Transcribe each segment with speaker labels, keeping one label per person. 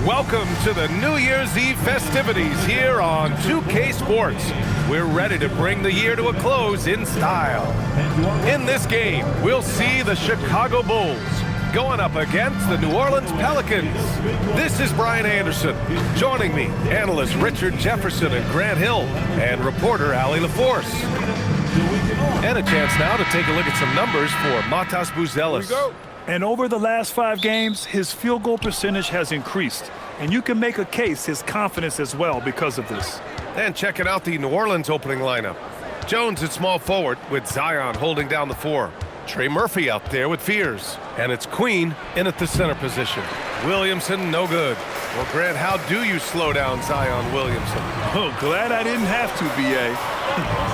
Speaker 1: Welcome to the New Year's Eve festivities here on 2K Sports. We're ready to bring the year to a close in style. In this game, we'll see the Chicago Bulls going up against the New Orleans Pelicans. This is Brian Anderson. Joining me, analysts Richard Jefferson and Grant Hill, and reporter Allie LaForce. And a chance now to take a look at some numbers for Matas Buzelis.
Speaker 2: And over the last 5 games, his field goal percentage has increased. And you can make a case his confidence as well because of this.
Speaker 1: And checking out the New Orleans opening lineup. Jones at small forward with Zion holding down the 4. Trey Murphy out there with Fears. And it's Queen in at the center position. Williamson, no good. Well, Grant, how do you slow down Zion Williamson?
Speaker 2: Oh, glad I didn't have to, B.A.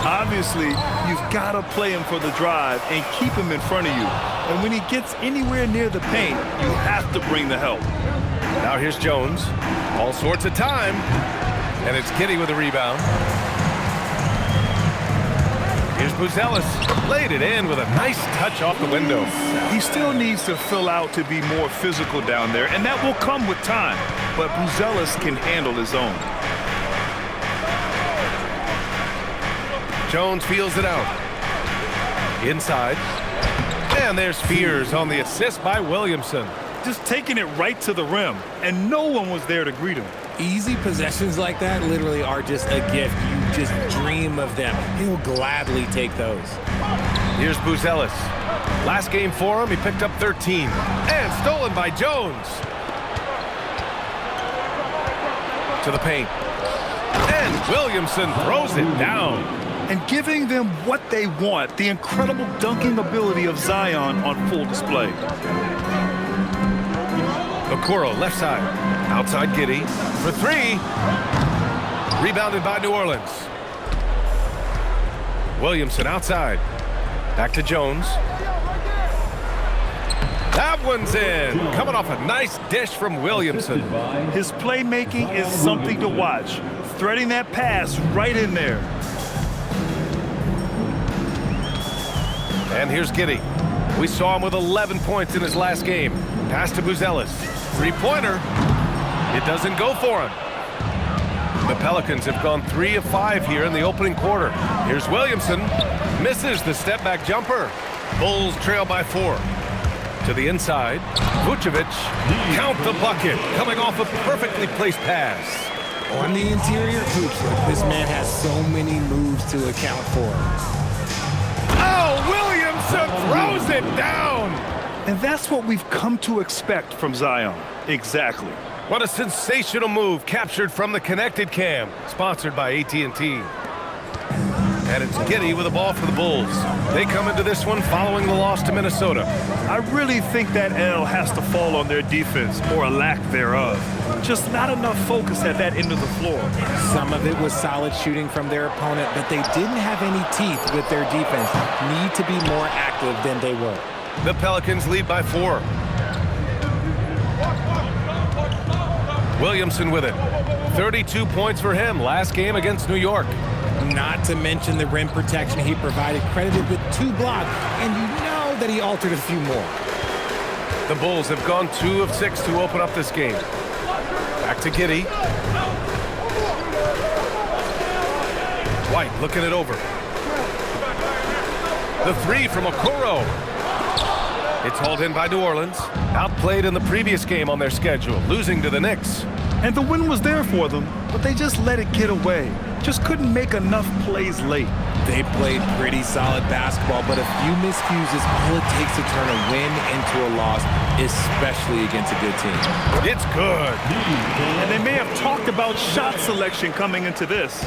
Speaker 2: Obviously, you've got to play him for the drive and keep him in front of you. And when he gets anywhere near the paint, you have to bring the help.
Speaker 1: Now here's Jones. All sorts of time. And it's Giddey with a rebound. Here's Buzelis. Laid it in with a nice touch off the window.
Speaker 2: He still needs to fill out to be more physical down there, and that will come with time. But Buzelis can handle his own.
Speaker 1: Jones feels it out. Inside. And there's Fears on the assist by Williamson.
Speaker 2: Just taking it right to the rim, and no one was there to greet him.
Speaker 3: Easy possessions like that literally are just a gift. You just dream of them. He'll gladly take those.
Speaker 1: Here's Buzelis. Last game for him, he picked up 13. And stolen by Jones. To the paint. And Williamson throws it down.
Speaker 2: And giving them what they want, the incredible dunking ability of Zion on full display.
Speaker 1: Okoro, left side. Outside Giddey for 3. Rebounded by New Orleans. Williamson outside. Back to Jones. That one's in. Coming off a nice dish from Williamson.
Speaker 2: His playmaking is something to watch. Threading that pass right in there.
Speaker 1: And here's Giddey. We saw him with 11 points in his last game. Pass to Buzelis. Three-pointer. It doesn't go for him. The Pelicans have gone 3 of 5 here in the opening quarter. Here's Williamson. Misses the step-back jumper. Bulls trail by 4. To the inside. Vucevic. Count the bucket. Coming off a perfectly placed pass.
Speaker 3: On the interior, hoops, this man has so many moves to account for.
Speaker 1: Oh, Williamson throws it down.
Speaker 2: And that's what we've come to expect from Zion. Exactly.
Speaker 1: What a sensational move captured from the connected cam, sponsored by AT&T. And it's Giddey with the ball for the Bulls. They come into this one following the loss to Minnesota.
Speaker 2: I really think that L has to fall on their defense, or a lack thereof. Just not enough focus at that end of the floor.
Speaker 3: Some of it was solid shooting from their opponent, but they didn't have any teeth with their defense. Need to be more active than they were.
Speaker 1: The Pelicans lead by 4. Williamson with it. 32 points for him last game against New York.
Speaker 3: Not to mention the rim protection he provided, credited with 2 blocks, and you know that he altered a few more.
Speaker 1: The Bulls have gone 2 of 6 to open up this game. Back to Giddey. White looking it over. The 3 from Okoro. It's hauled in by New Orleans. Outplayed in the previous game on their schedule, losing to the Knicks.
Speaker 2: And the win was there for them, but they just let it get away. Just couldn't make enough plays late.
Speaker 3: They played pretty solid basketball, but a few miscues is all it takes to turn a win into a loss, especially against a good team.
Speaker 1: It's good.
Speaker 2: And they may have talked about shot selection coming into this.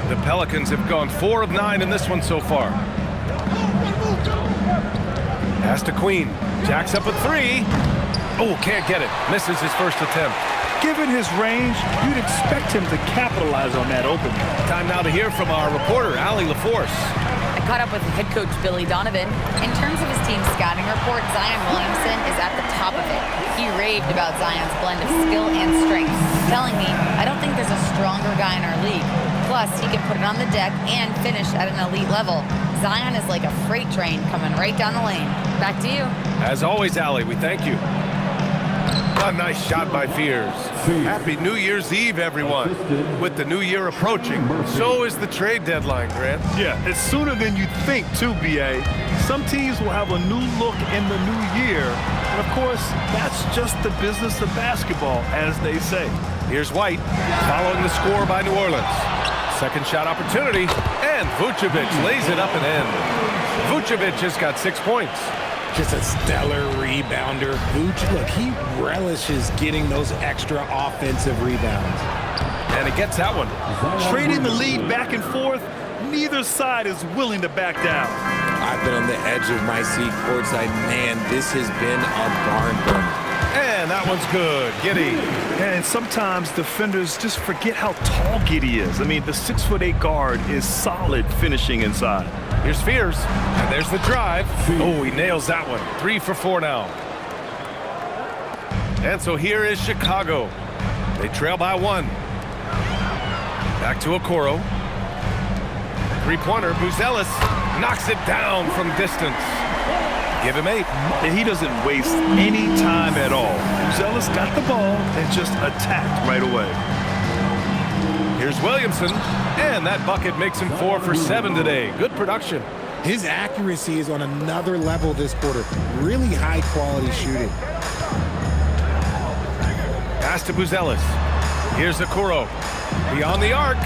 Speaker 1: The Pelicans have gone 4 of 9 in this one so far. Pass to Queen. Jacks up a 3. Oh, can't get it. Misses his first attempt.
Speaker 2: Given his range, you'd expect him to capitalize on that opening.
Speaker 1: Time now to hear from our reporter, Allie LaForce.
Speaker 4: I caught up with head coach Billy Donovan. In terms of his team's scouting report, Zion Williamson is at the top of it. He raved about Zion's blend of skill and strength, telling me, I don't think there's a stronger guy in our league. Plus, he can put it on the deck and finish at an elite level. Zion is like a freight train coming right down the lane. Back to you.
Speaker 1: As always, Allie, we thank you. A nice shot by Fears. Happy New Year's Eve, everyone. With the new year approaching, so is the trade deadline, Grant.
Speaker 2: Yeah, it's sooner than you think, too, B.A. Some teams will have a new look in the new year. And, of course, that's just the business of basketball, as they say.
Speaker 1: Here's White, following the score by New Orleans. Second shot opportunity, and Vucevic lays it up and in. Vucevic has got 6 points.
Speaker 3: Just a stellar rebounder. Vooch, look, he relishes getting those extra offensive rebounds.
Speaker 1: And he gets that one.
Speaker 2: Trading the lead back and forth, neither side is willing to back down.
Speaker 3: I've been on the edge of my seat courtside. Man, this has been a barn burner.
Speaker 1: And that one's good. Giddey.
Speaker 2: And sometimes defenders just forget how tall Giddey is. I mean, the 6'8" guard is solid finishing inside.
Speaker 1: Here's Fears, and there's the drive. Oh, he nails that one. 3 for 4 now. And so here is Chicago. They trail by 1. Back to Okoro. Three-pointer, Buzelis knocks it down from distance. Give him 8.
Speaker 2: And he doesn't waste any time at all. Buzelis got the ball and just attacked right away.
Speaker 1: Here's Williamson, and that bucket makes him 4 for 7 today. Good production.
Speaker 3: His accuracy is on another level this quarter. Really high-quality shooting.
Speaker 1: Pass to Buzelis. Here's Okoro. Beyond the arc.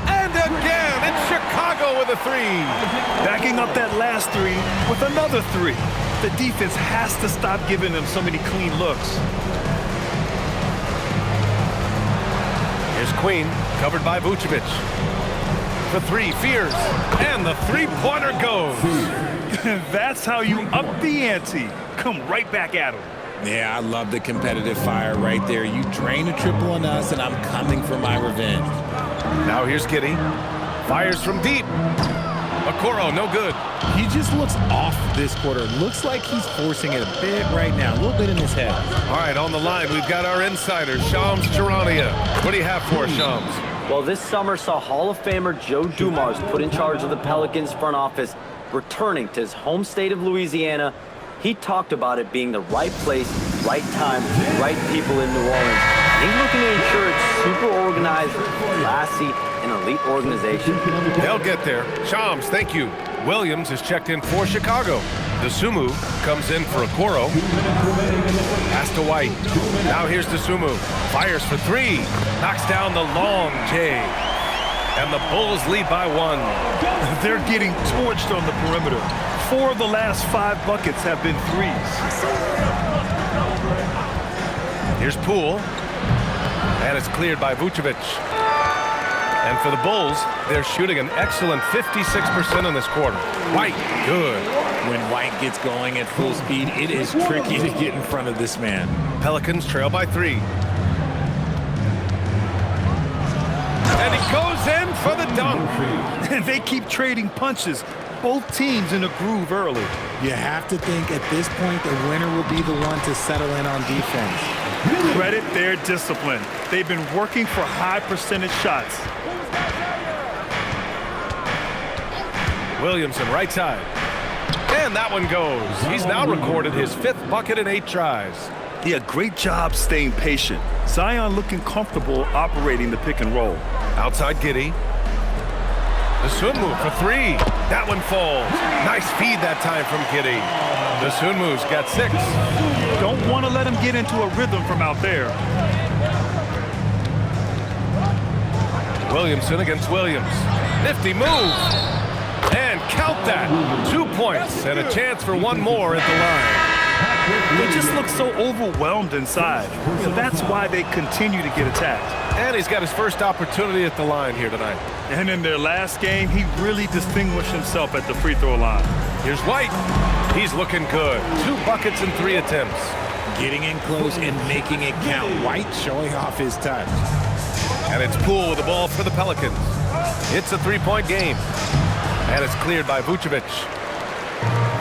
Speaker 1: And again, it's Chicago with a 3.
Speaker 2: Backing up that last 3 with another 3. The defense has to stop giving them so many clean looks.
Speaker 1: Here's Queen, covered by Vucevic. For 3, Fears, and the three-pointer goes.
Speaker 2: That's how you up the ante. Come right back at him.
Speaker 3: Yeah, I love the competitive fire right there. You drain a triple on us, and I'm coming for my revenge.
Speaker 1: Now here's Giddey. Fires from deep. Okoro, no good.
Speaker 3: He just looks off this quarter. Looks like he's forcing it a bit right now. A little bit in his head.
Speaker 1: All right, on the line, we've got our insider, Shams Charania. What do you have for us, Shams?
Speaker 5: Well, this summer saw Hall of Famer Joe Dumars put in charge of the Pelicans front office, returning to his home state of Louisiana. He talked about it being the right place, right time, right people in New Orleans. He's looking to ensure it's super organized, classy, and elite organization.
Speaker 1: They'll get there. Shams, thank you. Williams is checked in for Chicago. DeSumo comes in for Okoro. Pass to White. Now here's DeSumo. Fires for 3. Knocks down the long J. And the Bulls lead by 1.
Speaker 2: They're getting torched on the perimeter. 4 of the last 5 buckets have been 3s.
Speaker 1: Here's Poole. And it's cleared by Vucevic. And for the Bulls, they're shooting an excellent 56% in this quarter. White, good.
Speaker 3: When White gets going at full speed, it is tricky to get in front of this man.
Speaker 1: Pelicans trail by 3. And he goes in for the dunk.
Speaker 2: And they keep trading punches. Both teams in a groove early.
Speaker 3: You have to think at this point the winner will be the one to settle in on defense.
Speaker 2: Credit their discipline. They've been working for high percentage shots.
Speaker 1: Williamson, right side. And that one goes. He's now recorded his 5th bucket in 8 tries.
Speaker 2: Yeah, great job staying patient. Zion looking comfortable operating the pick and roll.
Speaker 1: Outside Giddey. The Sunmu for 3. That one falls. Nice feed that time from Giddey. The Sunmu's got 6.
Speaker 2: Don't want to let him get into a rhythm from out there.
Speaker 1: Williamson against Williams. Nifty move. And count that. 2 points and a chance for 1 more at the line.
Speaker 2: They just look so overwhelmed inside. So that's why they continue to get attacked.
Speaker 1: And he's got his first opportunity at the line here tonight.
Speaker 2: And in their last game, he really distinguished himself at the free throw line.
Speaker 1: Here's White. He's looking good. 2 buckets and 3 attempts.
Speaker 3: Getting in close and making it count. White showing off his touch.
Speaker 1: And it's Poole with the ball for the Pelicans. It's a 3-point game. And it's cleared by Vucevic.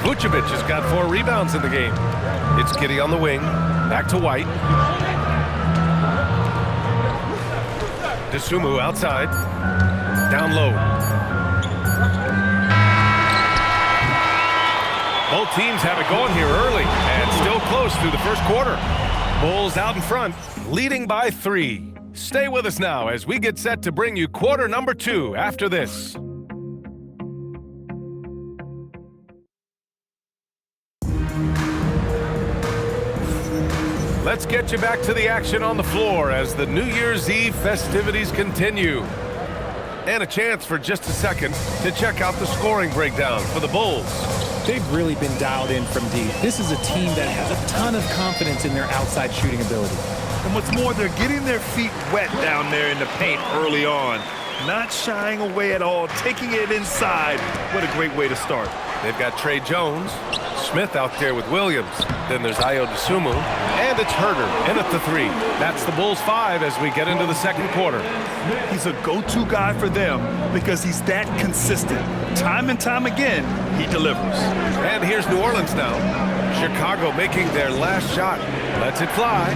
Speaker 1: Vucevic has got 4 rebounds in the game. It's Giddey on the wing. Back to White. DeSumo outside. Down low. Both teams have it going here early and still close through the first quarter. Bulls out in front, leading by 3. Stay with us now as we get set to bring you quarter number 2 after this. Let's get you back to the action on the floor as the New Year's Eve festivities continue. And a chance for just a second to check out the scoring breakdown for the Bulls.
Speaker 3: They've really been dialed in from deep. This is a team that has a ton of confidence in their outside shooting ability.
Speaker 2: And what's more, they're getting their feet wet down there in the paint early on. Not shying away at all, taking it inside. What a great way to start.
Speaker 1: They've got Trey Jones, Smith out there with Williams. Then there's Ayo Dosunmu, and it's Herter in at the 3. That's the Bulls 5 as we get into the second quarter.
Speaker 2: He's a go-to guy for them because he's that consistent. Time and time again, he delivers.
Speaker 1: And here's New Orleans now. Chicago making their last shot. Lets it fly.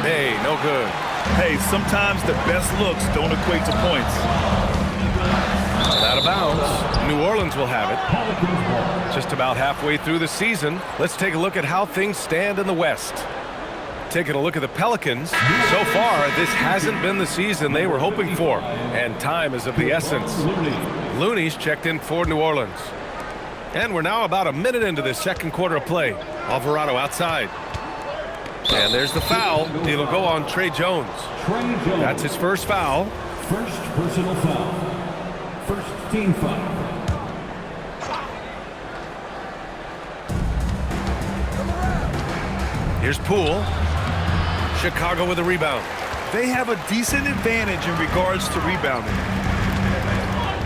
Speaker 1: Hey, no good.
Speaker 2: Hey, sometimes the best looks don't equate to points.
Speaker 1: Out of bounds. New Orleans will have it. Just about halfway through the season, let's take a look at how things stand in the West. Taking a look at the Pelicans. So far, this hasn't been the season they were hoping for, and time is of the essence. Looney's checked in for New Orleans. And we're now about a minute into the second quarter of play. Alvarado outside. And there's the foul. It'll go on Trey Jones. That's his first foul.
Speaker 6: First personal foul. First team foul.
Speaker 1: Here's Poole. Chicago with a rebound.
Speaker 2: They have a decent advantage in regards to rebounding.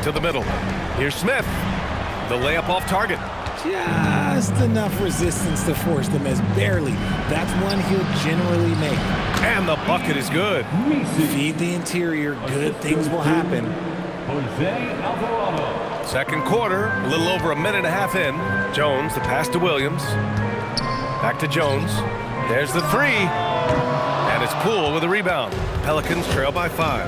Speaker 1: To the middle. Here's Smith. The layup off target.
Speaker 3: Just enough resistance to force them as barely. That's one he'll generally make.
Speaker 1: And the bucket is good.
Speaker 3: Feed the interior, good things will happen.
Speaker 6: Jose Alvarado.
Speaker 1: Second quarter, a little over a minute and a half in. Jones, the pass to Williams. Back to Jones. There's the 3. And it's Poole with a rebound. Pelicans trail by 5.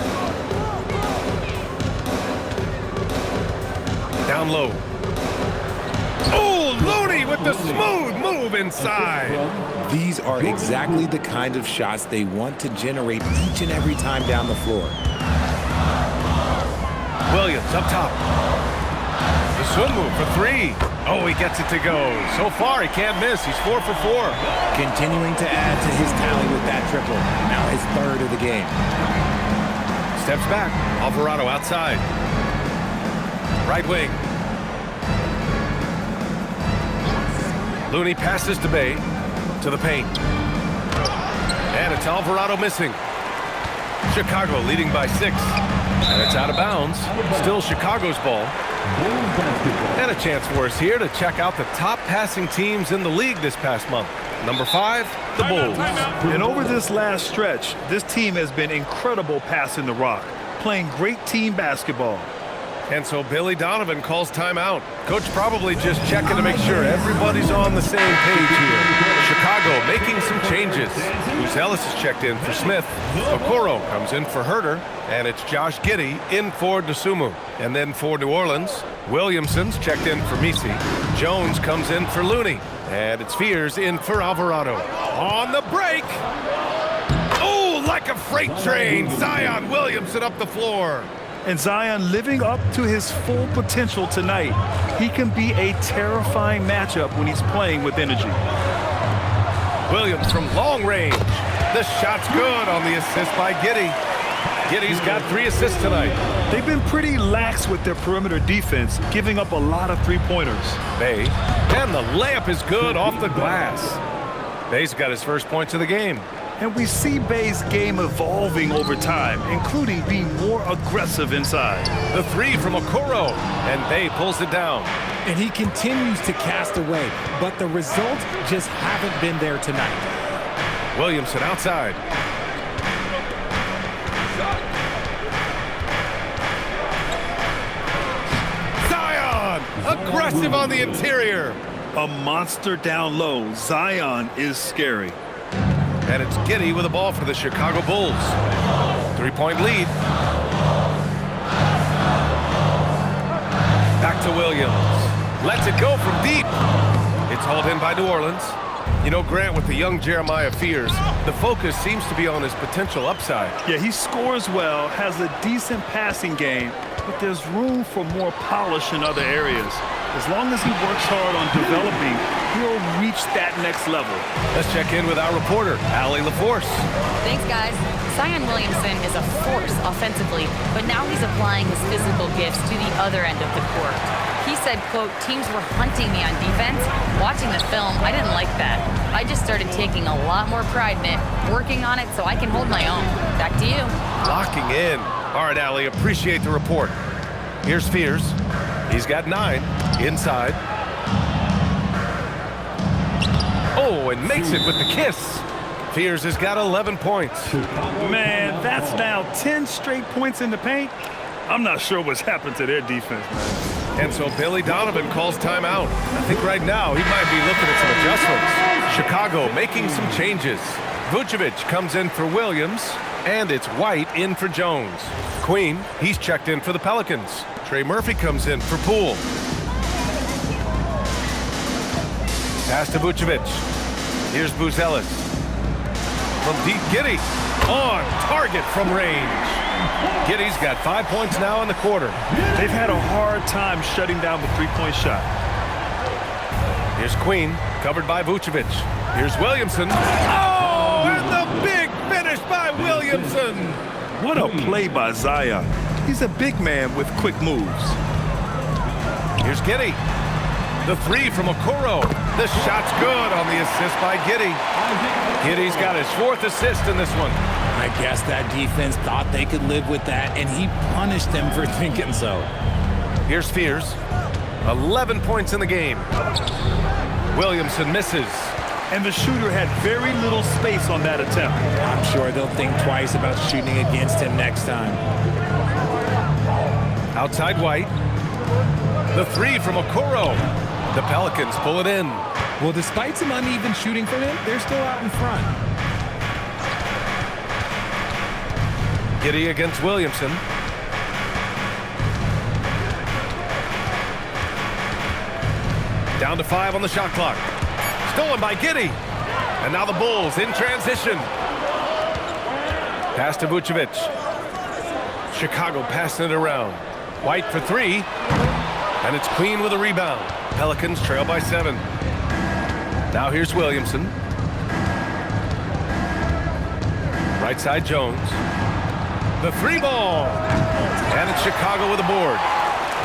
Speaker 1: Down low. Oh, Looney with the smooth move inside.
Speaker 3: These are exactly the kind of shots they want to generate each and every time down the floor.
Speaker 1: Williams up top. The swim move for 3. Oh, he gets it to go. So far, he can't miss. He's 4 for 4.
Speaker 3: Continuing to add to his tally with that triple. Now his third of the game.
Speaker 1: Steps back. Alvarado outside. Right wing. Looney passes to Bay. To the paint. And it's Alvarado missing. Chicago leading by 6. And it's out of bounds. Still Chicago's ball. And a chance for us here to check out the top passing teams in the league this past month. Number 5, the Bulls.
Speaker 2: And over this last stretch, this team has been incredible passing the rock, playing great team basketball.
Speaker 1: And so Billy Donovan calls timeout. Coach probably just checking to make sure everybody's on the same page here. Chicago making some changes. Ellis is checked in for Smith. Okoro comes in for Herter. And it's Josh Giddey in for Dosunmu. And then for New Orleans, Williamson's checked in for Misi. Jones comes in for Looney. And it's Fears in for Alvarado. On the break. Oh, like a freight train. Zion Williamson up the floor.
Speaker 2: And Zion living up to his full potential tonight. He can be a terrifying matchup when he's playing with energy.
Speaker 1: Williams from long range. The shot's good on the assist by Giddey. Giddey's got 3 assists tonight.
Speaker 2: They've been pretty lax with their perimeter defense, giving up a lot of three-pointers.
Speaker 1: Bay. And the layup is good off the glass. Bay's got his first points of the game.
Speaker 2: And we see Bay's game evolving over time, including being more aggressive inside.
Speaker 1: The 3 from Okoro, and Bay pulls it down.
Speaker 3: And he continues to cast away, but the results just haven't been there tonight.
Speaker 1: Williamson outside. Zion, aggressive on the interior.
Speaker 2: A monster down low. Zion is scary.
Speaker 1: And it's Giddey with the ball for the Chicago Bulls. 3-point lead. Back to Williams. Lets it go from deep. It's hauled in by New Orleans. You know, Grant, with the young Jeremiah Fears, the focus seems to be on his potential upside.
Speaker 2: Yeah, he scores well, has a decent passing game, but there's room for more polish in other areas. As long as he works hard on developing, he'll reach that next level.
Speaker 1: Let's check in with our reporter, Allie LaForce.
Speaker 4: Thanks, guys. Zion Williamson is a force offensively, but now he's applying his physical gifts to the other end of the court. He said, quote, teams were hunting me on defense. Watching the film, I didn't like that. I just started taking a lot more pride in it, working on it so I can hold my own. Back to you.
Speaker 1: Locking in. All right, Allie, appreciate the report. Here's Fears. He's got 9 inside. Oh, and makes it with the kiss. Fears has got 11 points.
Speaker 2: Man, that's now 10 straight points in the paint. I'm not sure what's happened to their defense, man.
Speaker 1: And so Billy Donovan calls timeout. I think right now he might be looking at some adjustments. Chicago making some changes. Vucevic comes in for Williams, and it's White in for Jones. Queen, he's checked in for the Pelicans. Trey Murphy comes in for Poole. Pass to Vucevic. Here's Buzelis. From deep, Giddey. On target from range. Giddey's got 5 points now in the quarter.
Speaker 2: They've had a hard time shutting down the three-point shot.
Speaker 1: Here's Queen, covered by Vucevic. Here's Williamson. Oh, and the big finish by Williamson.
Speaker 2: What a play by Zion. He's a big man with quick moves.
Speaker 1: Here's Giddey. The 3 from Okoro. The shot's good on the assist by Giddey. Giddey's got his 4th assist in this one.
Speaker 3: I guess that defense thought they could live with that, and he punished them for thinking so.
Speaker 1: Here's Fears. 11 points in the game. Williamson misses.
Speaker 2: And the shooter had very little space on that attempt.
Speaker 3: I'm sure they'll think twice about shooting against him next time.
Speaker 1: Outside White. The 3 from Okoro. The Pelicans pull it in.
Speaker 3: Well, despite some uneven shooting from him, they're still out in front.
Speaker 1: Giddey against Williamson. Down to 5 on the shot clock. Stolen by Giddey. And now the Bulls in transition. Pass to Vucevic. Chicago passing it around. White for 3. And it's Queen with a rebound. Pelicans trail by 7. Now here's Williamson. Right side Jones. The 3 ball. And it's Chicago with a board.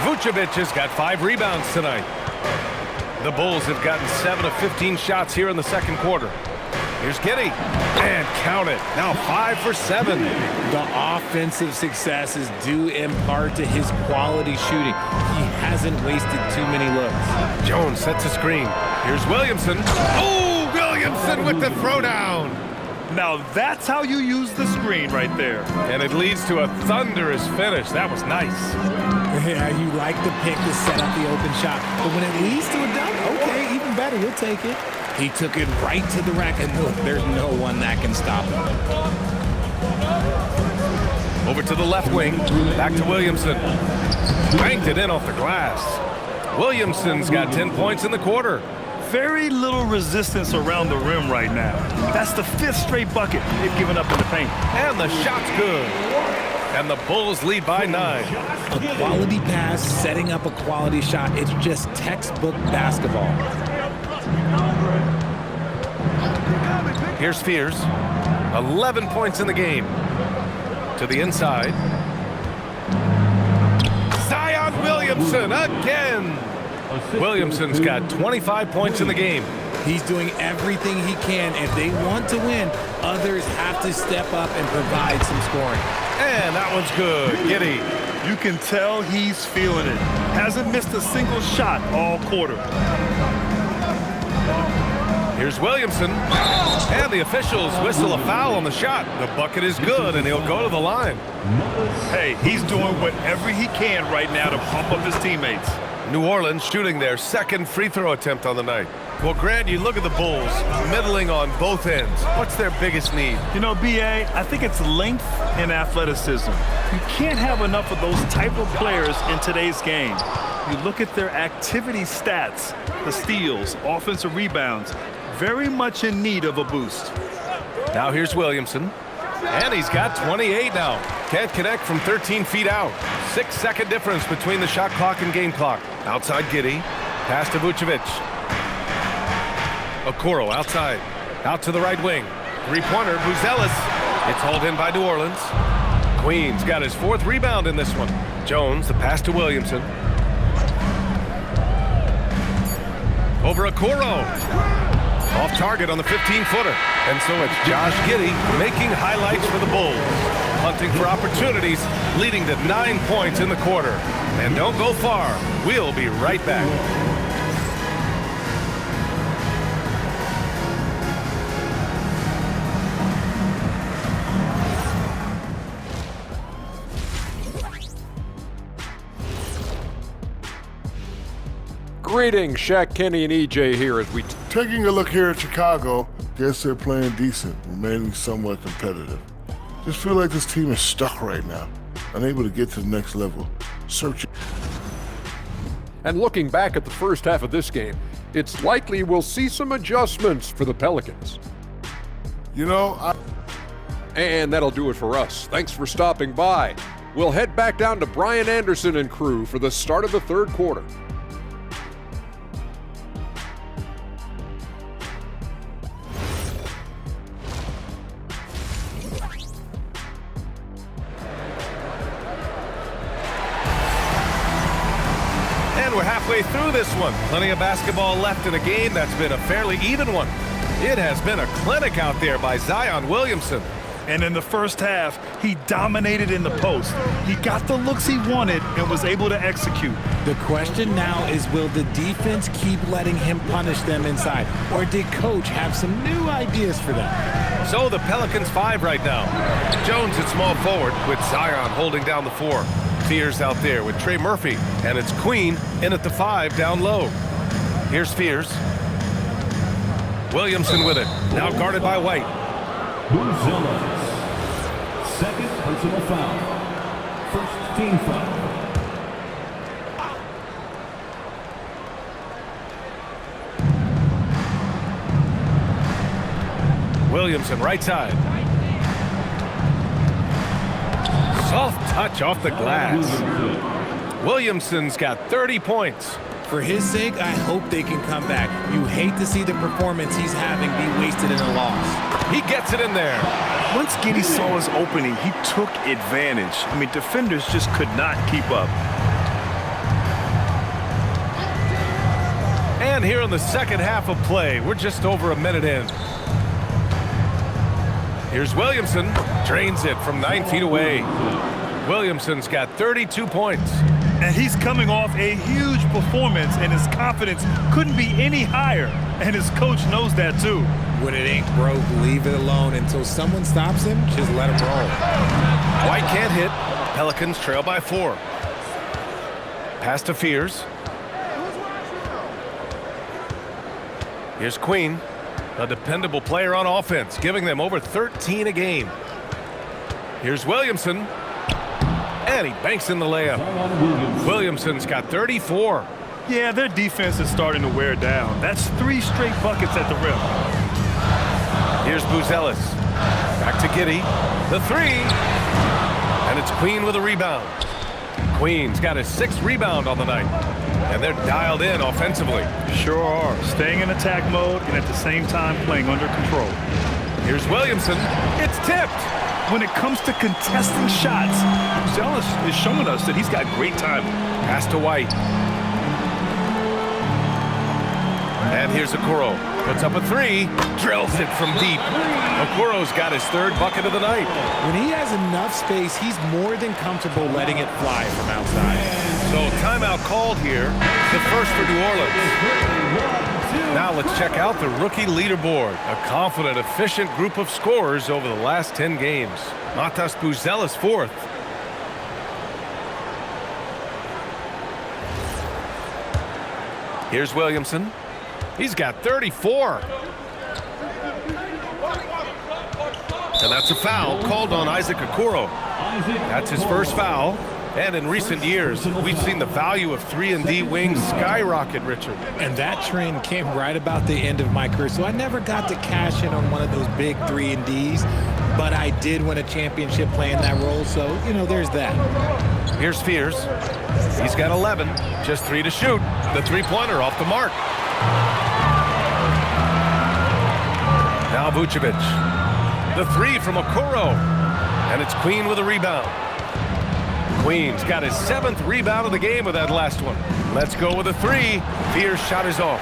Speaker 1: Vucevic has got 5 rebounds tonight. The Bulls have gotten 7 of 15 shots here in the second quarter. Here's Giddey. And count it. Now 5 for 7.
Speaker 3: The offensive success is due in part to his quality shooting. He hasn't wasted too many looks.
Speaker 1: Jones sets a screen. Here's Williamson. Oh, Williamson with the throwdown.
Speaker 2: Now that's how you use the screen right there.
Speaker 1: And it leads to a thunderous finish. That was nice.
Speaker 3: Yeah, you like the pick to set up the open shot. But when it leads to a dunk, okay, even better, you'll take it. He took it right to the rack, and look, there's no one that can stop him.
Speaker 1: Over to the left wing. Back to Williamson. Banked it in off the glass. Williamson's got 10 points in the quarter.
Speaker 2: Very little resistance around the rim right now. That's the 5th straight bucket they've given up in the paint.
Speaker 1: And the shot's good. And the Bulls lead by 9.
Speaker 3: A quality pass, setting up a quality shot. It's just textbook basketball.
Speaker 1: Here's Fears. 11 points in the game. To the inside. Zion Williamson again. Williamson's got 25 points in the game.
Speaker 3: He's doing everything he can. If they want to win, others have to step up and provide some scoring.
Speaker 1: And that one's good. Giddey.
Speaker 2: You can tell he's feeling it. Hasn't missed a single shot all quarter.
Speaker 1: Here's Williamson. And the officials whistle a foul on the shot. The bucket is good, and he'll go to the line.
Speaker 2: Hey, he's doing whatever he can right now to pump up his teammates.
Speaker 1: New Orleans shooting their 2nd free throw attempt on the night. Well, Grant, you look at the Bulls, middling on both ends. What's their biggest need?
Speaker 2: You know, B.A., I think it's length and athleticism. You can't have enough of those type of players in today's game. You look at their activity stats, the steals, offensive rebounds, very much in need of a boost.
Speaker 1: Now here's Williamson. And he's got 28 now. Can't connect from 13 feet out. 6-second difference between the shot clock and game clock. Outside Giddey. Pass to Vucevic. Okoro outside. Out to the right wing. Three-pointer, Buzelis. It's hauled in by New Orleans. Queen's got his 4th rebound in this one. Jones, the pass to Williamson. Over Okoro. Off target on the 15-footer. And so it's Josh Giddey making highlights for the Bulls. Hunting for opportunities, leading to 9 points in the quarter. And don't go far. We'll be right back.
Speaker 7: Greetings, Shaq, Kenny, and EJ here as we...
Speaker 8: Taking a look here at Chicago, guess they're playing decent, remaining somewhat competitive. Just feel like this team is stuck right now, unable to get to the next level. Searching.
Speaker 7: And looking back at the first half of this game, it's likely we'll see some adjustments for the Pelicans.
Speaker 8: You know,
Speaker 7: And that'll do it for us. Thanks for stopping by. We'll head back down to Brian Anderson and crew for the start of the third quarter.
Speaker 1: And we're halfway through this one. Plenty of basketball left in a game that's been a fairly even one. It has been a clinic out there by Zion Williamson.
Speaker 2: And in the first half, he dominated in the post. He got the looks he wanted and was able to execute.
Speaker 3: The question now is, will the defense keep letting him punish them inside? Or did coach have some new ideas for them?
Speaker 1: So the Pelicans 5 right now. Jones at small forward with Zion holding down the 4. Fears out there with Trey Murphy. And it's Queen in at the 5 down low. Here's Fears. Williamson with it. Now guarded by White.
Speaker 6: Buzelis. Second personal foul. First team foul.
Speaker 1: Williamson right side. Soft touch off the glass. Williamson's got 30 points.
Speaker 3: For his sake, I hope they can come back. You hate to see the performance he's having be wasted in a loss.
Speaker 1: He gets it in there.
Speaker 2: Once Giddey saw his opening, he took advantage. I mean, defenders just could not keep up.
Speaker 1: And here in the second half of play, we're just over a minute in. Here's Williamson. Drains it from 9 feet away. Williamson's got 32 points.
Speaker 2: And he's coming off a huge performance, and his confidence couldn't be any higher. And his coach knows that, too.
Speaker 3: When it ain't broke, leave it alone until someone stops him. Just let him roll.
Speaker 1: White can't hit. Pelicans trail by 4. Pass to Fears. Here's Queen, a dependable player on offense, giving them over 13 a game. Here's Williamson. And he banks in the layup. Williamson's got 34.
Speaker 2: Yeah, their defense is starting to wear down. That's 3 straight buckets at the rim.
Speaker 1: Here's Buzelis. Back to Giddey. The 3. And it's Queen with a rebound. Queen's got his 6th rebound on the night. And they're dialed in offensively.
Speaker 2: Sure are. Staying in attack mode and at the same time playing under control.
Speaker 1: Here's Williamson. It's tipped.
Speaker 2: When it comes to contesting shots, Buzelis is showing us that he's got great timing.
Speaker 1: Pass to White. And here's Okoro. Puts up a 3. Drills it from deep. Okoro's got his 3rd bucket of the night.
Speaker 3: When he has enough space, he's more than comfortable letting it fly from outside.
Speaker 1: So timeout called here. The first for New Orleans. Now let's check out the rookie leaderboard. A confident, efficient group of scorers over the last 10 games. Matas Buzelis 4th. Here's Williamson. He's got 34. And that's a foul called on Isaac Okoro. That's his first foul. And in recent years, we've seen the value of 3-and-D wings skyrocket, Richard.
Speaker 3: And that trend came right about the end of my career. So I never got to cash in on one of those big 3-and-Ds, but I did win a championship playing that role. So, you know, there's that.
Speaker 1: Here's Fears. He's got 11, just 3 to shoot. The three-pointer off the mark. Now Vucevic. The 3 from Okoro. And it's Queen with a rebound. Queen's got his 7th rebound of the game with that last one. Let's go with a 3. Fears shot is off.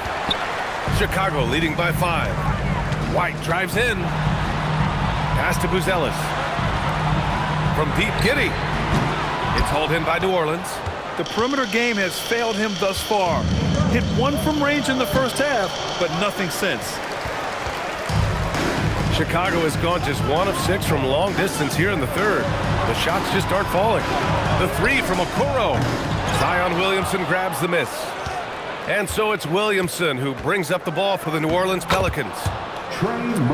Speaker 1: Chicago leading by 5. White drives in. Pass to Buzelis. From deep, Giddey. It's hauled in by New Orleans.
Speaker 2: The perimeter game has failed him thus far. Hit 1 from range in the first half, but nothing since.
Speaker 1: Chicago has gone just 1 of 6 from long distance here in the third. The shots just aren't falling. The 3 from Okoro. Zion Williamson grabs the miss. And so it's Williamson who brings up the ball for the New Orleans Pelicans.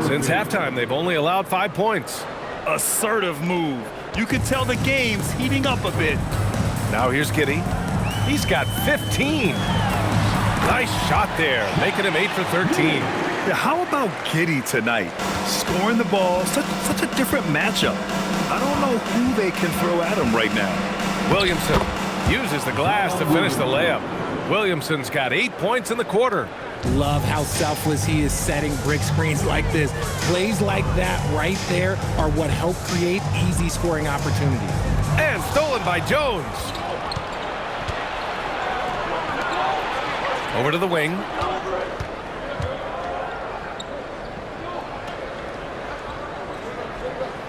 Speaker 1: Since halftime, they've only allowed 5 points.
Speaker 2: Assertive move. You can tell the game's heating up a bit.
Speaker 1: Now here's Giddey. He's got 15. Nice shot there, making him 8 for 13.
Speaker 2: Yeah, how about Giddey tonight? Scoring the ball, such a different matchup. I don't know who they can throw at him right now.
Speaker 1: Williamson uses the glass to finish the layup. Williamson's got 8 points in the quarter.
Speaker 3: Love how selfless he is setting brick screens like this. Plays like that right there are what help create easy scoring opportunities.
Speaker 1: And stolen by Jones. Over to the wing.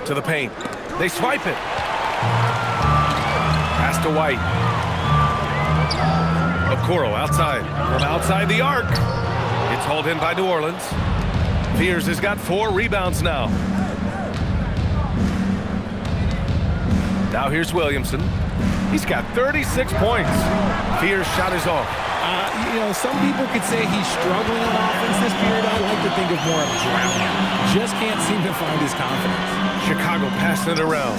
Speaker 1: To the paint. They swipe it. Pass to White. Okoro outside. From outside the arc. It's hauled in by New Orleans. Fears has got 4 rebounds now. Now here's Williamson. He's got 36 points. Fears shot is off.
Speaker 3: You know, some people could say he's struggling on offense this period. I like to think of more of drowning. Just can't seem to find his confidence.
Speaker 1: Chicago passing it around.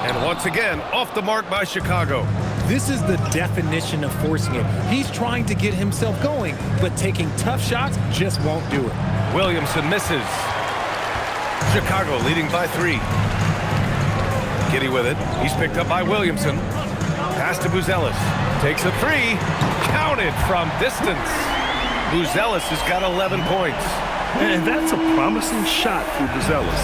Speaker 1: And once again, off the mark by Chicago.
Speaker 3: This is the definition of forcing it. He's trying to get himself going, but taking tough shots just won't do it.
Speaker 1: Williamson misses. Chicago leading by 3. Giddey with it. He's picked up by Williamson. Pass to Buzelis. Takes a 3. Counted from distance. Buzelis has got 11 points.
Speaker 2: And that's a promising shot for Buzelis.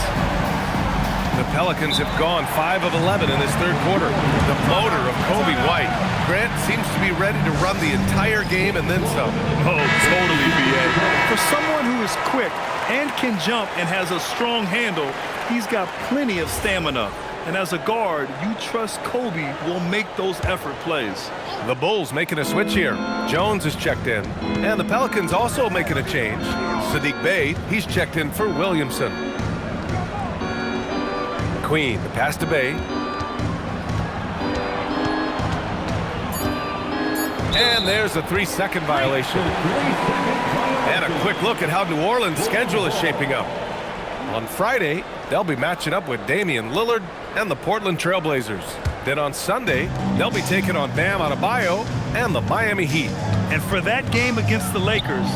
Speaker 1: The Pelicans have gone 5 of 11 in this third quarter. The motor of Kobe White. Grant seems to be ready to run the entire game and then some.
Speaker 2: Oh, totally, B.A. For someone who is quick and can jump and has a strong handle, he's got plenty of stamina. And as a guard, you trust Kobe will make those effort plays.
Speaker 1: The Bulls making a switch here. Jones is checked in. And the Pelicans also making a change. Sadiq Bey, he's checked in for Williamson. Queen, the pass to Bey. And there's a 3-second violation. And a quick look at how New Orleans' schedule is shaping up. On Friday, they'll be matching up with Damian Lillard and the Portland Trailblazers. Then on Sunday, they'll be taking on Bam Adebayo and the Miami Heat.
Speaker 2: And for that game against the Lakers,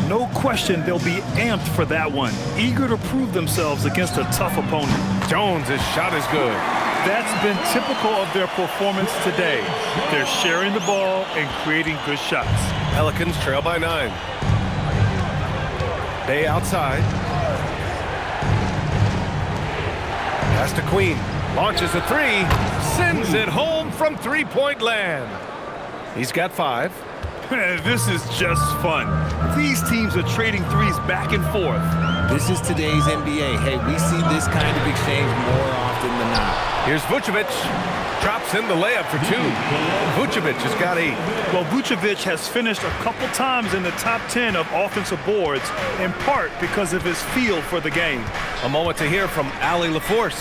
Speaker 2: no question they'll be amped for that one. Eager to prove themselves against a tough opponent.
Speaker 1: Jones' shot is good.
Speaker 2: That's been typical of their performance today. They're sharing the ball and creating good shots.
Speaker 1: Pelicans trail by 9. Bey outside. Pass to Queen. Launches a 3. Sends it home from three-point land. He's got 5.
Speaker 2: This is just fun. These teams are trading threes back and forth.
Speaker 3: This is today's NBA. Hey, we see this kind of exchange more often than not.
Speaker 1: Here's Vucevic. Drops in the layup for 2. Vucevic has got 8.
Speaker 2: Well, Vucevic has finished a couple times in the top 10 of offensive boards, in part because of his feel for the game.
Speaker 1: A moment to hear from Allie LaForce.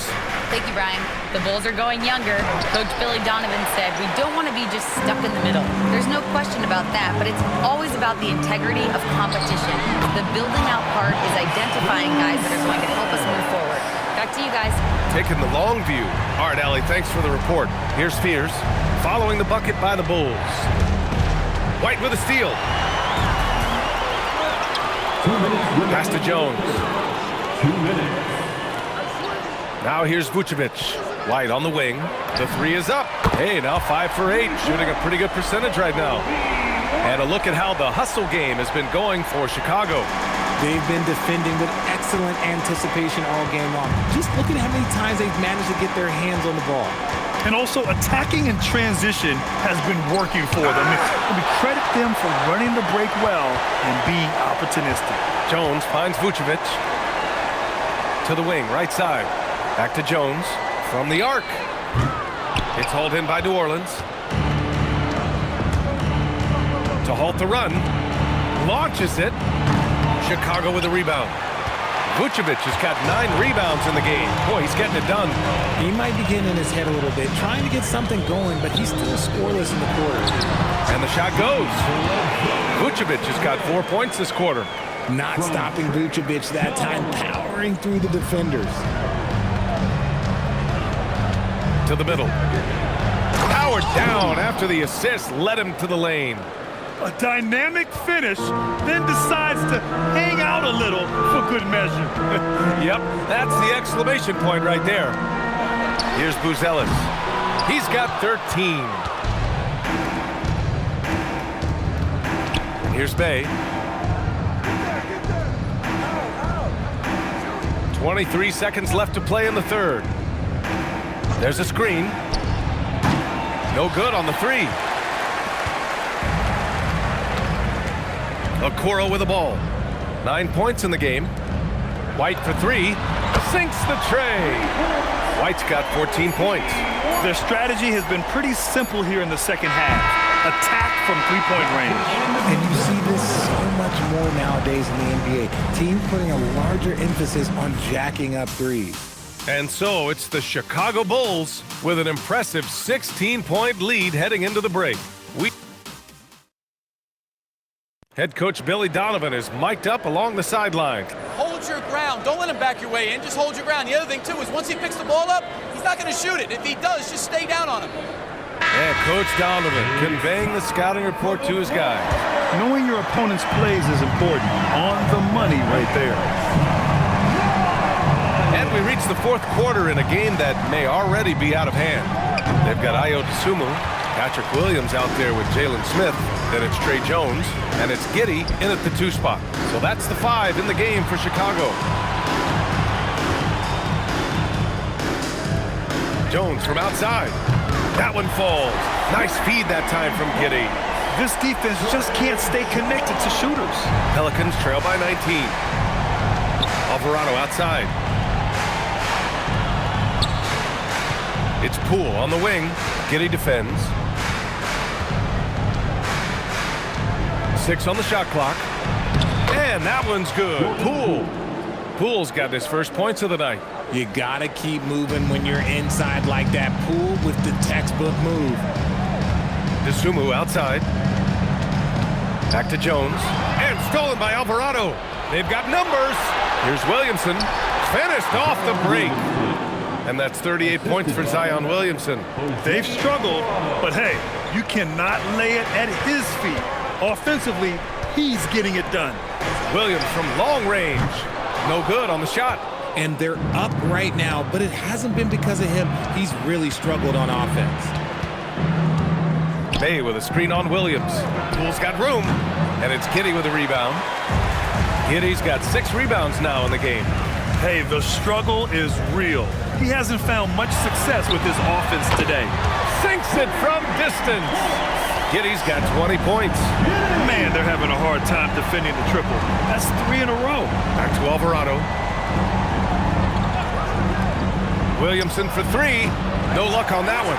Speaker 4: Thank you, Brian. The Bulls are going younger. Coach Billy Donovan said, we don't want to be just stuck in the middle. There's no question about that, but it's always about the integrity of competition. The building out part is identifying guys that are going to help us move forward. Back to you guys.
Speaker 1: taking the long view. All right, Allie, thanks for the report. Here's Fears, following the bucket by the Bulls. White with a steal. Pass to Jones.
Speaker 6: 2 minutes.
Speaker 1: Now here's Vucevic. White on the wing. The three is up. Hey, now 5 for 8. Shooting a pretty good percentage right now. And a look at how the hustle game has been going for Chicago.
Speaker 3: They've been defending with excellent anticipation all game long. Just look at how many times they've managed to get their hands on the ball.
Speaker 2: And also attacking in transition has been working for them. We credit them for running the break well and being opportunistic.
Speaker 1: Jones finds Vucevic. To the wing, right side. Back to Jones from the arc. It's hauled in by New Orleans. To halt the run. Launches it. Chicago with a rebound. Vucevic has got 9 rebounds in the game. Boy, he's getting it done.
Speaker 3: He might be getting in his head a little bit, trying to get something going, but he's still scoreless in the quarter.
Speaker 1: And the shot goes. Vucevic has got 4 points this quarter.
Speaker 3: Not stopping Vucevic that time, powering through the defenders.
Speaker 1: To the middle. Powered down after the assist led him to the lane.
Speaker 2: A dynamic finish, then decides to hang out a little for good measure.
Speaker 1: Yep, that's the exclamation point right there. Here's Buzelis. He's got 13. And here's Bay. 23 seconds left to play in the third. There's a screen. No good on the three. Okoro with the ball. 9 points in the game. White for 3. Sinks the tray. White's got 14 points.
Speaker 2: Their strategy has been pretty simple here in the second half. Attack from three-point range.
Speaker 3: And you see this so much more nowadays in the NBA. Teams putting a larger emphasis on jacking up threes.
Speaker 1: And so it's the Chicago Bulls with an impressive 16-point lead heading into the break. Head coach Billy Donovan is mic'd up along the sideline.
Speaker 9: Hold your ground. Don't let him back your way in. Just hold your ground. The other thing, too, is once he picks the ball up, he's not going to shoot it. If he does, just stay down on him.
Speaker 1: And Coach Donovan conveying the scouting report to his guys.
Speaker 2: Knowing your opponent's plays is important. On the money right there.
Speaker 1: And we reach the fourth quarter in a game that may already be out of hand. They've got Ayo Dosunmu, Patrick Williams out there with Jalen Smith. Then it's Trey Jones, and it's Giddey in at the 2 spot. So that's the 5 in the game for Chicago. Jones from outside. That one falls. Nice feed that time from Giddey.
Speaker 2: This defense just can't stay connected to shooters.
Speaker 1: Pelicans trail by 19. Alvarado outside. It's Poole on the wing. Giddey defends. 6 on the shot clock. And that one's good. Poole's got his first points of the night.
Speaker 3: You gotta keep moving when you're inside like that. Poole with the textbook move.
Speaker 1: Dosunmu outside. Back to Jones. And stolen by Alvarado. They've got numbers. Here's Williamson. Finished off the break. And that's 38 points for Zion Williamson.
Speaker 2: They've struggled, but hey, you cannot lay it at his feet. Offensively, he's getting it done.
Speaker 1: Williams from long range. No good on the shot.
Speaker 3: And they're up right now, but it hasn't been because of him. He's really struggled on offense.
Speaker 1: Bay with a screen on Williams. Poole's got room, and it's Giddey with a rebound. Giddey's got 6 rebounds now in the game.
Speaker 2: Hey, the struggle is real. He hasn't found much success with his offense today.
Speaker 1: Sinks it from distance. Giddey's got 20 points.
Speaker 2: Man, they're having a hard time defending the triple. That's 3 in a row.
Speaker 1: Back to Alvarado. Williamson for 3. No luck on that one.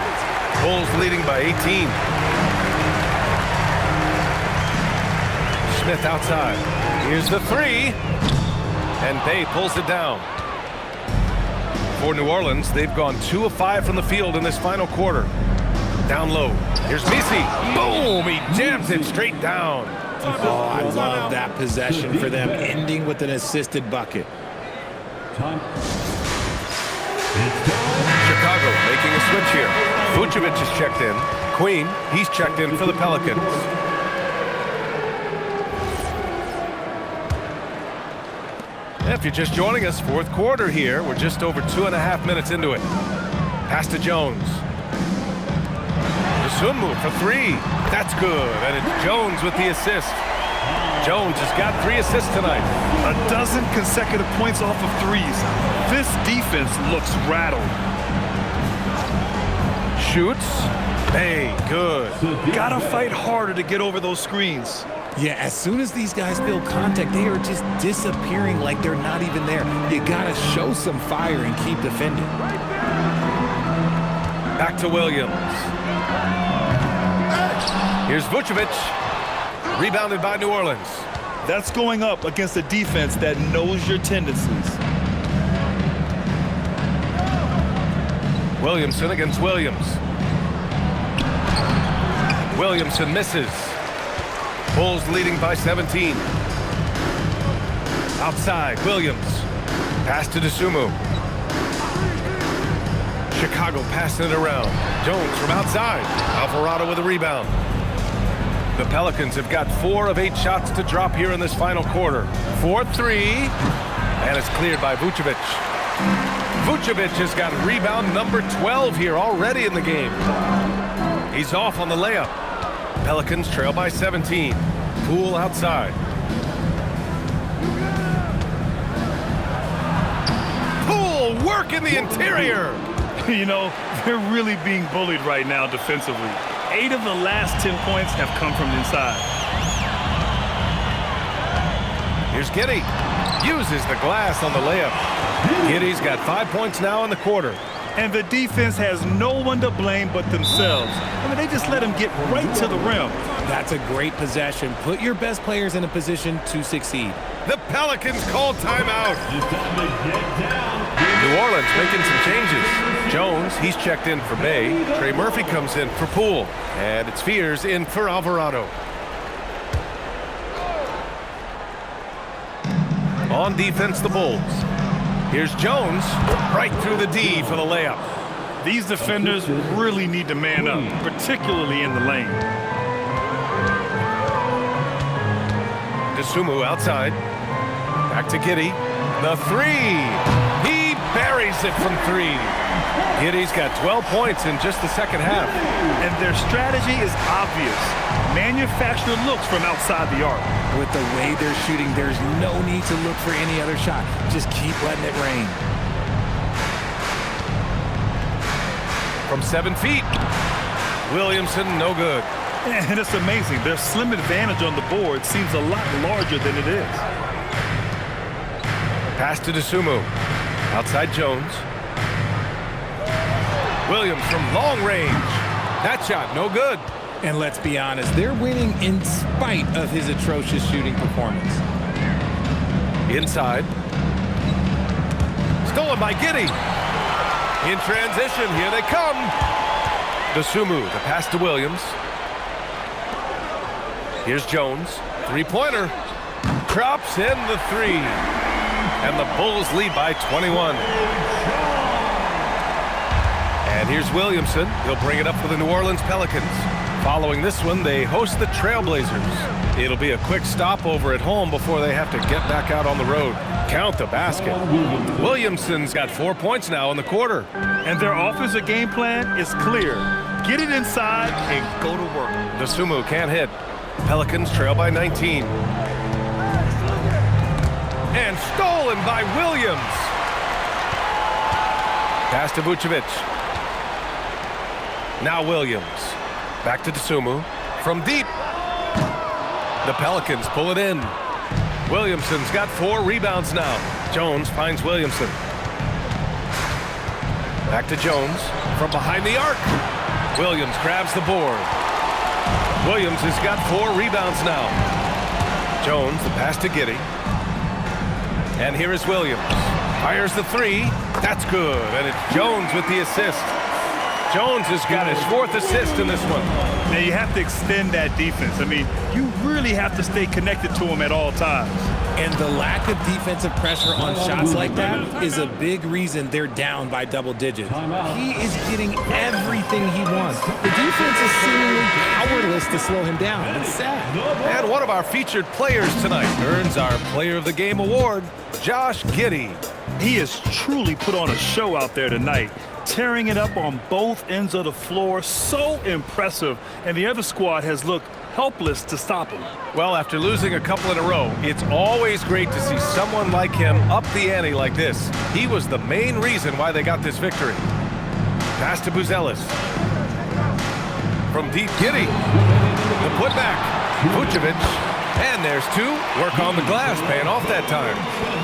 Speaker 1: Bulls leading by 18. Smith outside. Here's the 3. And Bay pulls it down. For New Orleans, they've gone 2 of 5 from the field in this final quarter. Down low. Here's Misi. Boom! He jams it straight down.
Speaker 3: Oh, I love that possession for them, ending with an assisted bucket.
Speaker 6: Time.
Speaker 1: Chicago making a switch here. Vucevic is checked in. Queen, he's checked in for the Pelicans. If you're just joining us, fourth quarter here. We're just over 2.5 minutes into it. Pass to Jones. Sumu for three. That's good. And it's Jones with the assist. Jones has got 3 assists tonight.
Speaker 2: A dozen consecutive points off of threes. This defense looks rattled.
Speaker 1: Shoots. Hey, good.
Speaker 2: Gotta fight harder to get over those screens.
Speaker 3: Yeah, as soon as these guys feel contact, they are just disappearing like they're not even there. You gotta show some fire and keep defending.
Speaker 1: Back to Williams. Here's Vucevic. Rebounded by New Orleans.
Speaker 2: That's going up against a defense that knows your tendencies.
Speaker 1: Williamson against Williams. Williamson misses. Bulls leading by 17. Outside, Williams. Pass to Dosunmu. Chicago passing it around. Jones from outside. Alvarado with a rebound. The Pelicans have got 4 of 8 shots to drop here in this final quarter. 4-3, and it's cleared by Vucevic. Vucevic has got rebound number 12 here already in the game. He's off on the layup. Pelicans trail by 17. Poole outside. Poole work in the interior.
Speaker 2: You know, they're really being bullied right now defensively. 8 of the last 10 points have come from inside.
Speaker 1: Here's Giddey. Uses the glass on the layup. Giddey's got 5 points now in the quarter.
Speaker 2: And the defense has no one to blame but themselves. I mean, they just let him get right to the rim.
Speaker 3: That's a great possession. Put your best players in a position to succeed.
Speaker 1: The Pelicans call timeout. New Orleans making some changes. Jones, he's checked in for Bay. Trey Murphy comes in for Poole. And it's Fears in for Alvarado. On defense, the Bulls. Here's Jones, right through the D for the layup.
Speaker 2: These defenders really need to man up, particularly in the lane.
Speaker 1: Dosunmu outside. Back to Giddey. The three. He buries it from 3. Giddey's got 12 points in just the second half.
Speaker 2: And their strategy is obvious. Manufacture looks from outside the arc.
Speaker 3: With the way they're shooting, there's no need to look for any other shot. Just keep letting it rain.
Speaker 1: From 7 feet. Williamson, no good.
Speaker 2: And it's amazing. Their slim advantage on the board seems a lot larger than it is.
Speaker 1: Pass to Dosunmu. Outside Jones. Williams from long range. That shot, no good.
Speaker 3: And let's be honest, they're winning in spite of his atrocious shooting performance.
Speaker 1: Inside. Stolen by Giddey. In transition, here they come. Dosunmu, the pass to Williams. Here's Jones. 3-pointer. Drops in the 3. And the Bulls lead by 21. And here's Williamson. He'll bring it up for the New Orleans Pelicans. Following this one, they host the Trailblazers. It'll be a quick stopover at home before they have to get back out on the road. Count the basket. Williamson's got 4 points now in the quarter.
Speaker 2: And their offensive game plan is clear. Get it inside and go to work.
Speaker 1: Dosunmu can't hit. Pelicans trail by 19. And stolen by Williams. Pass to Vucevic. Now Williams. Back to Dosunmu. From deep. The Pelicans pull it in. Williamson's got 4 rebounds now. Jones finds Williamson. Back to Jones. From behind the arc. Williams grabs the board. Williams has got 4 rebounds now. Jones, the pass to Giddey. And here is Williams. Fires the 3. That's good. And it's Jones with the assist. Jones has got his 4th assist in this one.
Speaker 2: Now you have to extend that defense. I mean, you really have to stay connected to him at all times.
Speaker 3: And the lack of defensive pressure on shots like that is a big reason they're down by double digits. He is getting everything he wants. The defense is seemingly powerless to slow him down. It's sad.
Speaker 1: And one of our featured players tonight earns our Player of the Game award, Josh Giddey.
Speaker 2: He has truly put on a show out there tonight, tearing it up on both ends of the floor. So impressive. And the other squad has looked helpless to stop him.
Speaker 1: Well, after losing a couple in a row, it's always great to see someone like him up the ante like this. He was the main reason why they got this victory. Pass to Buzelis. From deep, Giddey. The putback. Vucevic. And there's two. Work on the glass, paying off that time.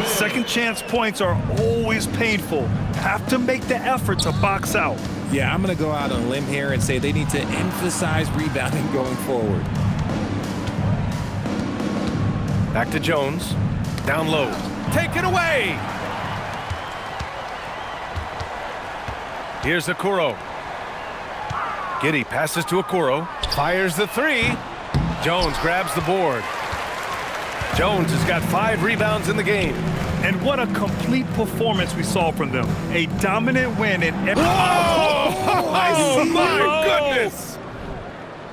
Speaker 2: Second chance points are always painful. Have to make the effort to box out.
Speaker 3: Yeah, I'm going to go out on a limb here and say they need to emphasize rebounding going forward.
Speaker 1: Back to Jones. Down low. Take it away! Here's Okoro. Giddey passes to Okoro. Fires the three. Jones grabs the board. Jones has got 5 rebounds in the game.
Speaker 2: And what a complete performance we saw from them. A dominant win in every...
Speaker 1: Oh, my goodness!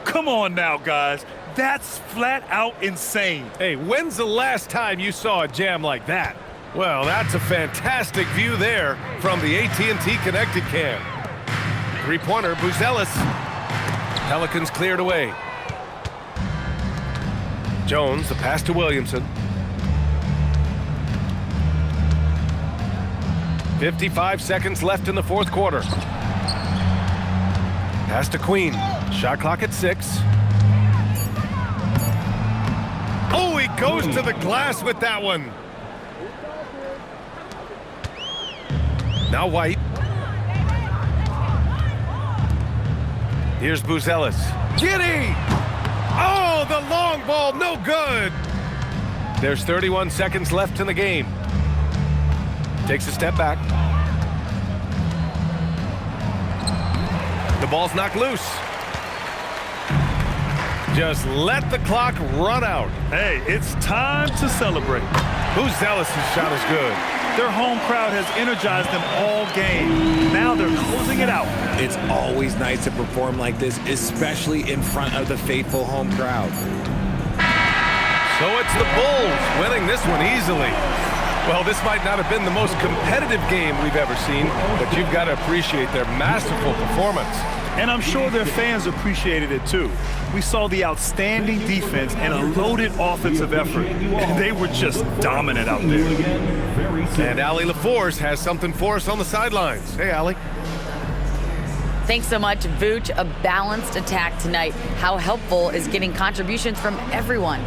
Speaker 2: Come on now, guys. That's flat out insane.
Speaker 1: Hey, when's the last time you saw a jam like that? Well, that's a fantastic view there from the AT&T Connected Cam. Three-pointer, Buzelis. Pelicans cleared away. Jones, the pass to Williamson. 55 seconds left in the fourth quarter. Pass to Queen. Shot clock at 6. Oh, he goes to the glass with that one. Now White. Here's Buzelis. Giddey! Oh, the long ball, no good. There's 31 seconds left in the game. Takes a step back. The ball's knocked loose. Just let the clock run out.
Speaker 2: Hey, it's time to celebrate.
Speaker 1: Buzelis' shot is good.
Speaker 2: Their home crowd has energized them all game. Now they're closing it out.
Speaker 3: It's always nice to perform like this, especially in front of the faithful home crowd.
Speaker 1: So it's the Bulls winning this one easily. Well, this might not have been the most competitive game we've ever seen, but you've got to appreciate their masterful performance.
Speaker 2: And I'm sure their fans appreciated it too. We saw the outstanding defense and a loaded offensive effort. And they were just dominant out there.
Speaker 1: And Allie LaForce has something for us on the sidelines. Hey, Allie.
Speaker 4: Thanks so much, Vooch. A balanced attack tonight. How helpful is getting contributions from everyone?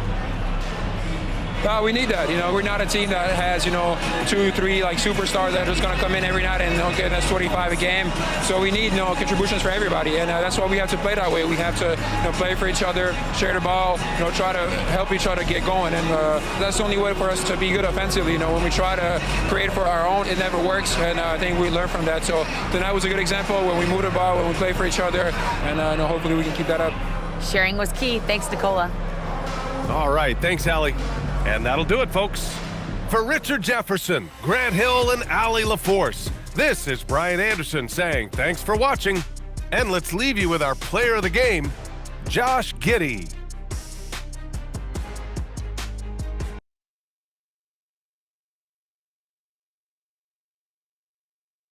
Speaker 10: We need that. We're not a team that has, 2, 3 like superstars that are just going to come in every night and get us 25 a game. So we need, contributions for everybody, and that's why we have to play that way. We have to, play for each other, share the ball, try to help each other get going, and that's the only way for us to be good offensively. When we try to create for our own, it never works, and I think we learned from that. So tonight was a good example when we move the ball, when we play for each other, and hopefully we can keep that up.
Speaker 4: Sharing was key. Thanks, Nicola.
Speaker 1: All right, thanks, Allie. And that'll do it, folks. For Richard Jefferson, Grant Hill, and Allie LaForce, this is Brian Anderson saying thanks for watching, and let's leave you with our player of the game, Josh Giddey.